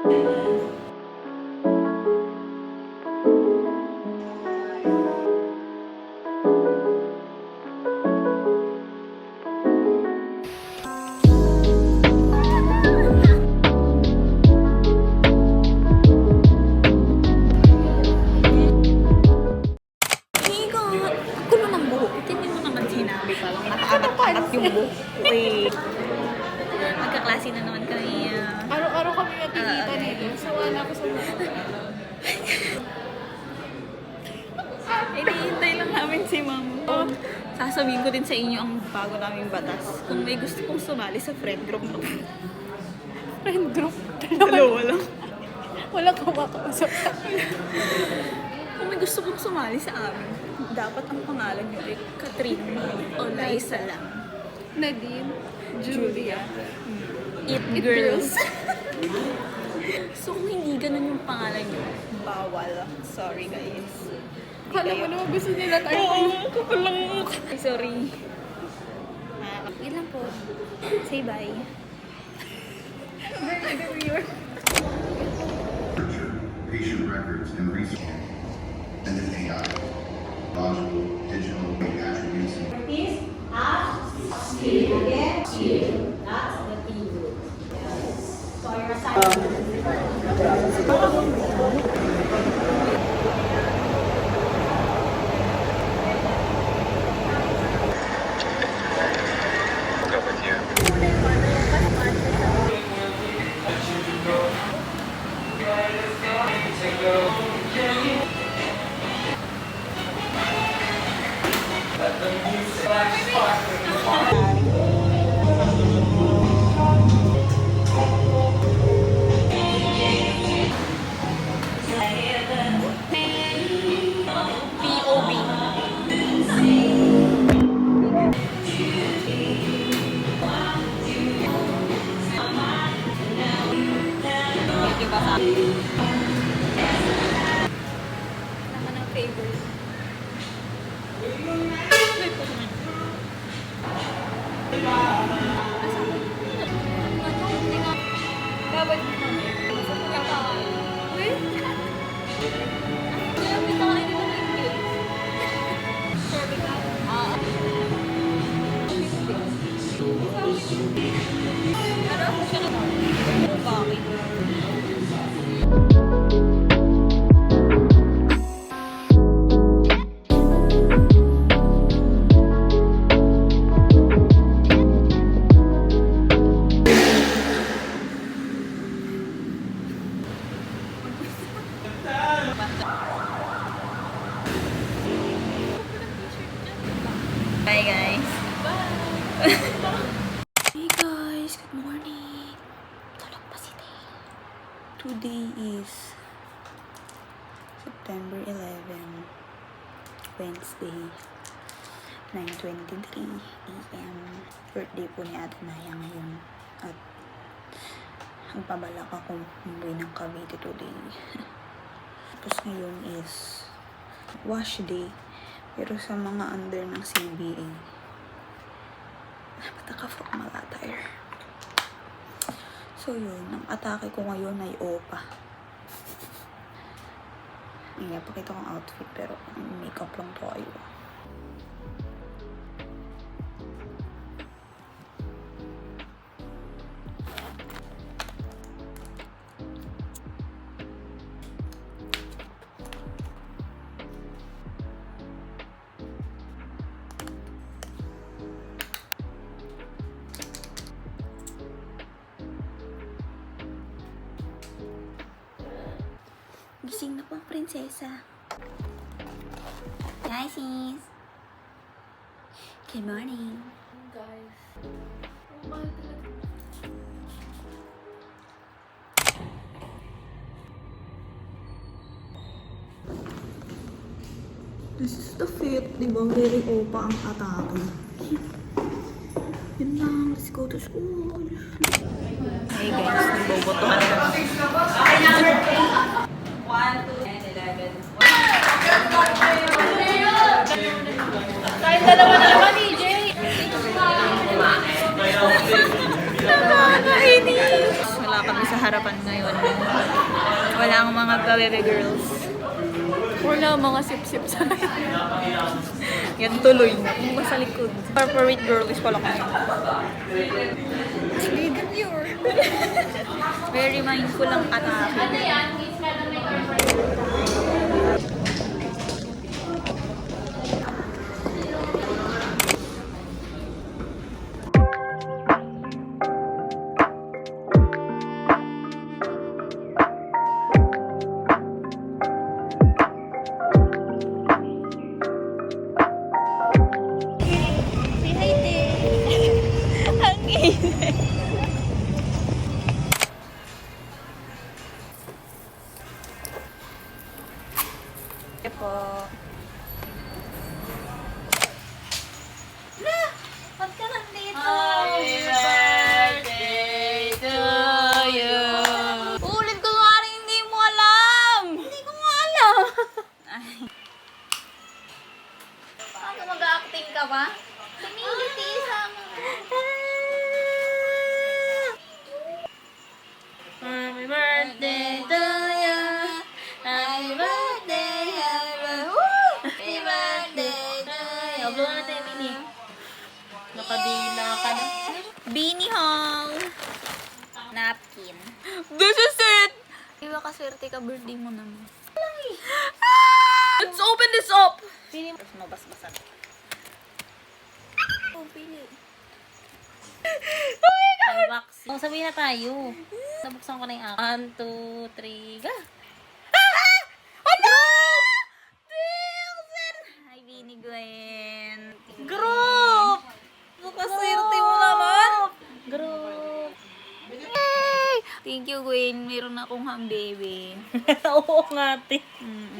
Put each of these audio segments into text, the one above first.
Yung buhok. Wait. Magkaklase na naman kami. Araw-araw kami nagkikita nito. Sawa na ako sa mga. Hinihintay lang namin si Ma'am. Sasabihin ko din sa inyo ang bago naming batas. Kung may gusto kong sumali sa friend group na Friend group. dalawa lang. Walang kumakausap sa Kung may gusto kong sumali sa amin, dapat ang pangalan nyo ay Catherine o Liza lang. Nadine. Julia. It girls. So kung hindi ganun yung pangalan nyo, bawal. Sorry guys. Kala mo naman gusto nila tayo. Oo, kapal lang mukha. Sorry. Yun lang po. Say bye. Patient records and research, and then AI, logical, digital attributes. This as skill again skill. That's the key word. So your assignment. Go with you. Naman ang favorite. Dapat Bye guys. Hey guys, good morning. Tulog pa si Tay. Today is September 11, Wednesday, 9:23 AM. Birthday po ni Ate Naya ngayon. At magpabalak ako umuwi ng Cavite today. Tapos ngayon is wash day. Pero sa mga under ng CBA, mataka-formal attire. So yun, ang atake ko ngayon ay OPA. Ngayon, pakita kong outfit pero makeup lang to kayo. Gising na po ang prinsesa. Hi, sis. Good morning. Guys. Oh my God. This is the fit. Diba? Very OPA ang atake. Yun lang. Let's go to school. Hey guys, nagbobotohan na. 1, 2, and 11. Kahit dalawa na naman, EJ. Nakakainis. Wala kami sa sa harapan ngayon. Wala ang mga baby girls. Wala mga sip-sip sa Yan tuloy na. Yung sa likod. Corporate girl is pala kasi. Very mindful ang atake. Po. Ba't ka nandito? Happy birthday to you. Ulit ko nga rin, hindi mo alam. Hindi ko nga alam. Ano, mag-acting ka ba? Tumingiti sa Happy birthday to you. Happy birthday, happy birthday to you. Blow na tayo, Mini. Nakadila ka na. Beanie haul. Napkin. This is it! Iba ka swerte ka, birthday mo naman. Let's open this up! Tapos mabas-basan. Oh, pili. Unboxing. Oh, sabihin na tayo. Nabuksan ko na yung 1, 2, 3, ga! Ano? Dilson! Hi, Beanie Gwen. Group! Napaswerte mo naman. Group! Thank you, Gwen. Meron akong ham baby. Oo nga, ate.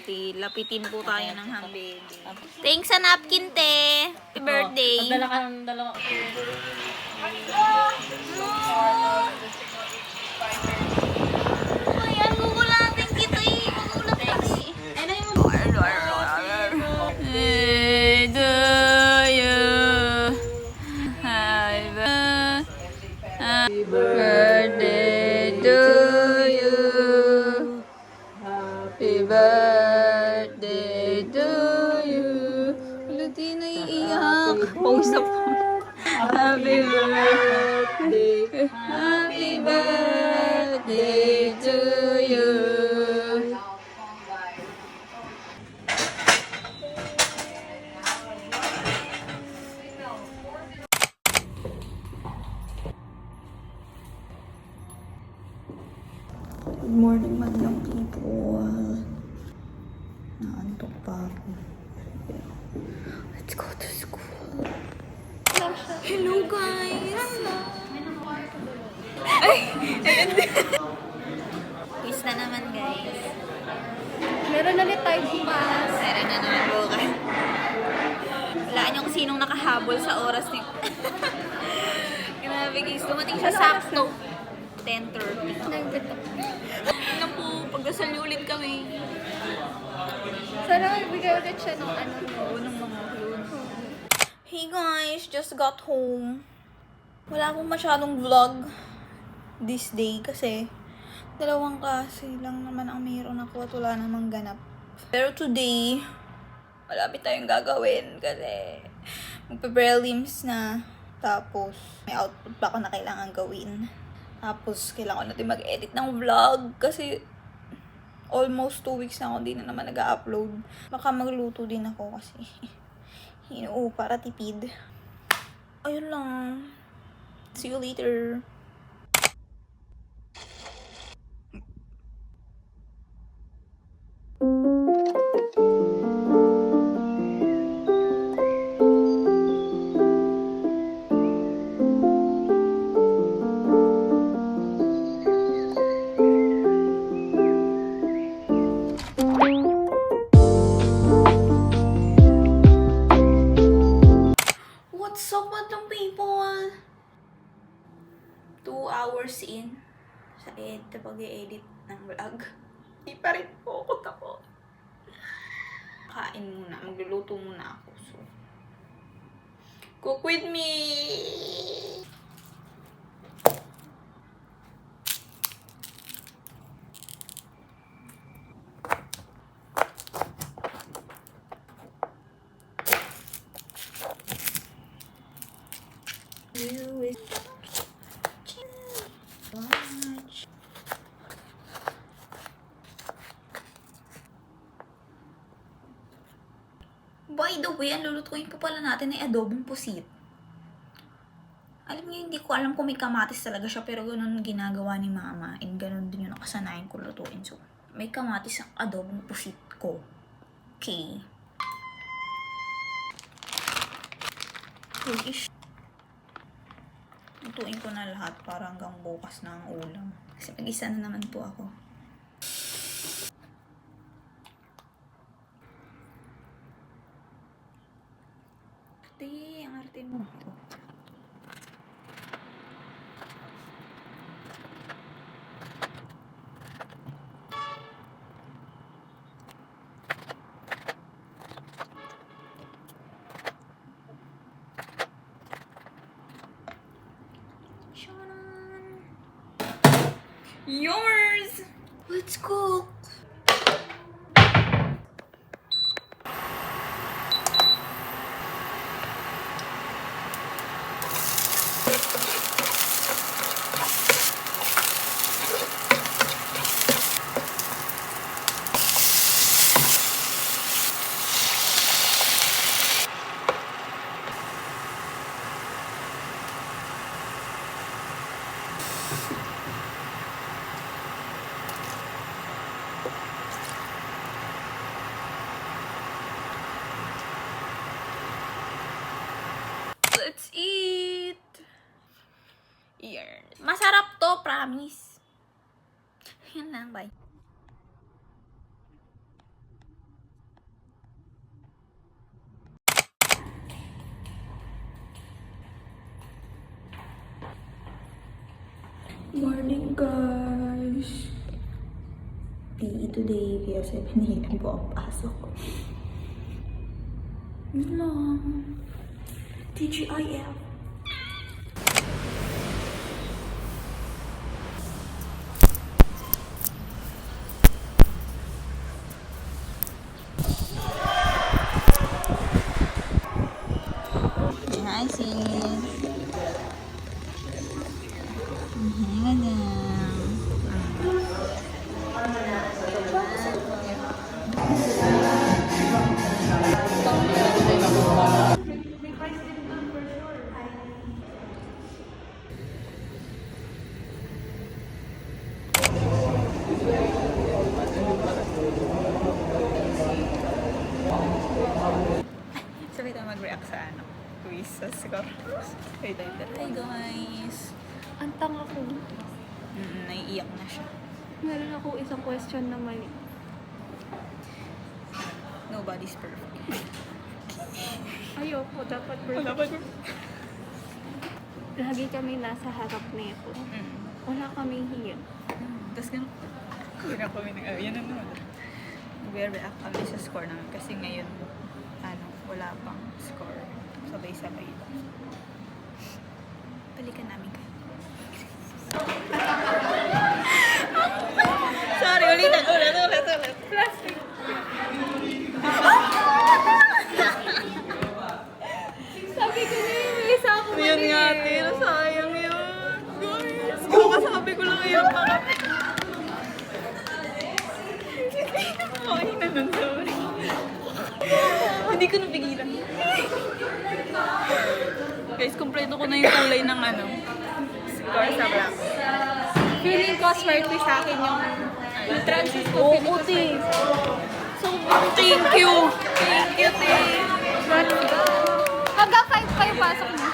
Okay, lapitin po tayo ng ham baby. Thanks sa napkin, te. Happy birthday. Magdala ka ng dalawa. Ayan, gugulatin kita eh. Magulat kasi. Ano yung... Hey, do you? Happy birthday to you. Happy birthday to you. Luti na iiyak. Pause na po. Happy birthday. Happy birthday to you. Good morning, madlang people. Naantok pa ako. Let's go to school. Hello, guys! Ay! Quiz na naman, guys. Meron ulit tayo bukas. Meron na naman bukas. Walaan yung sinong nakahabol sa oras ni... Grabe, guys. Dumating siya sakto. 10:30. Ano po, pagdasal niyo ulit kami. Sana magbigay ulit siya ng ano. Ng mga clothes. Hey guys, just got home. Wala akong masyadong vlog this day kasi 2 klase lang naman ang meron ako at wala namang ganap. Pero today, malapit tayong gagawin kasi magpe-prelims na. Tapos, may output pa ako na kailangan gawin. Tapos, kailangan natin mag-edit ng vlog kasi almost 2 weeks na ako hindi na naman nag-upload. Baka magluto din ako kasi para tipid. Ayun lang. See you later. What's up, madlang people? 2 hours in sa pag-i-edit ng vlog. Hindi pa rin po ako tapos. Kain muna. Magluluto muna ako. So, cook with me! much. By the way, ang lulutuin po pala natin ay adobong pusit. Alam niyo, hindi ko alam kung may kamatis talaga siya, pero ganun ginagawa ni mama. And ganun din yung nakasanayan ko lutuin. So, may kamatis ang adobong pusit ko. Okay. Ish. Lutuin ko na lahat para hanggang bukas na ang ulam. Kasi mag-isa na naman po ako. Ate, ang arte mo. Yours! Let's cook! Let's eat! Yan. Masarap to, promise. Yan lang, bye. Morning, guys. PE today, kaya 7 a.m. po ang pasok. Yun lang. TGIF. Hi, sis. Sabay tayo mag-react sa quiz sa score. Wait. Hi guys! Ang tanga ko. Naiiyak na siya. Meron ako isang question na mali. Nobody's perfect. Ayoko, dapat perfect. Lagi kami nasa harap nito. Wala kaming hiya. Tapos ganun. Yan kami yan na naman. Nag-react kami sa score namin kasi ngayon, wala pang score. Sabay-sabay ito. Balikan namin kayo. Sorry, ulit. Plastic. Sabi ko na yun, may isa ako Yun nga, pero sayang yun. Guys, kung kasabi ko lang yun, baka... Okay na nun, sorry. Hindi ko napigilan. Guys, kumpleto ko na yung kulay ng score sa black. Feeling ko swerte sa akin yung transit ko. Oo, Ting. So, thank you. Thank you, Ting. Hanggang 5 pa yung pasok mo.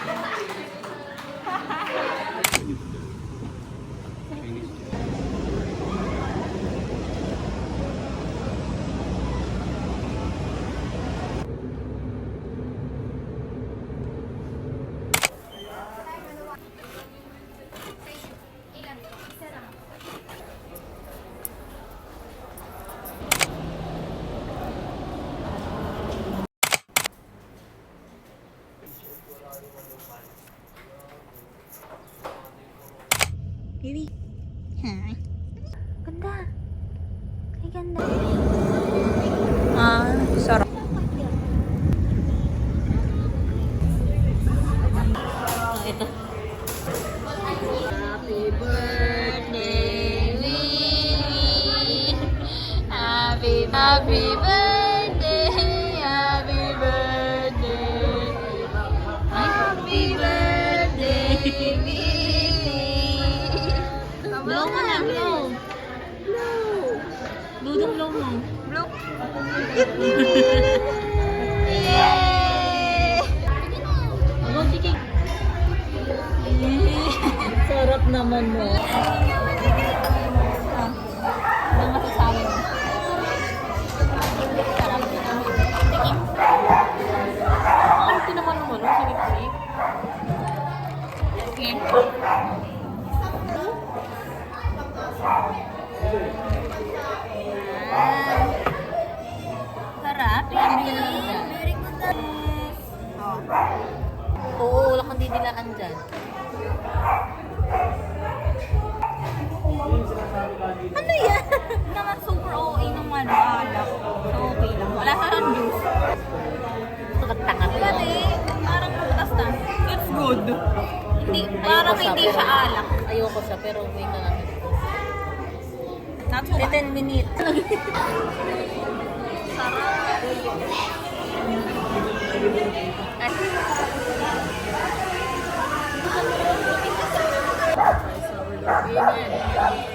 Baby. Hi. Ganda. Ay, ganda. Sarap. Ito. Happy birthday Happy birthday, happy birthday. Happy birthday, Billy. Blow mo na, blow. Dudong blow mo. Blow. Ano, sige. Sarap naman mo. Ano masasabi mo? Sarap. Sige. Ang tinaman mo, no? Sige, sige. Okay. Sarap. Hindi ka na lang dyan. Very good. Oo, wala kang didilaan dyan. Ano yan? Naman super OA ng ano, alak. So, okay lang. Wala sa lang juice. Tanga ko. Pati, parang butas na. It's good. Hindi, parang hindi siya alak. Ayoko siya, pero wait na lang. Not so 10 minutes. Sarap.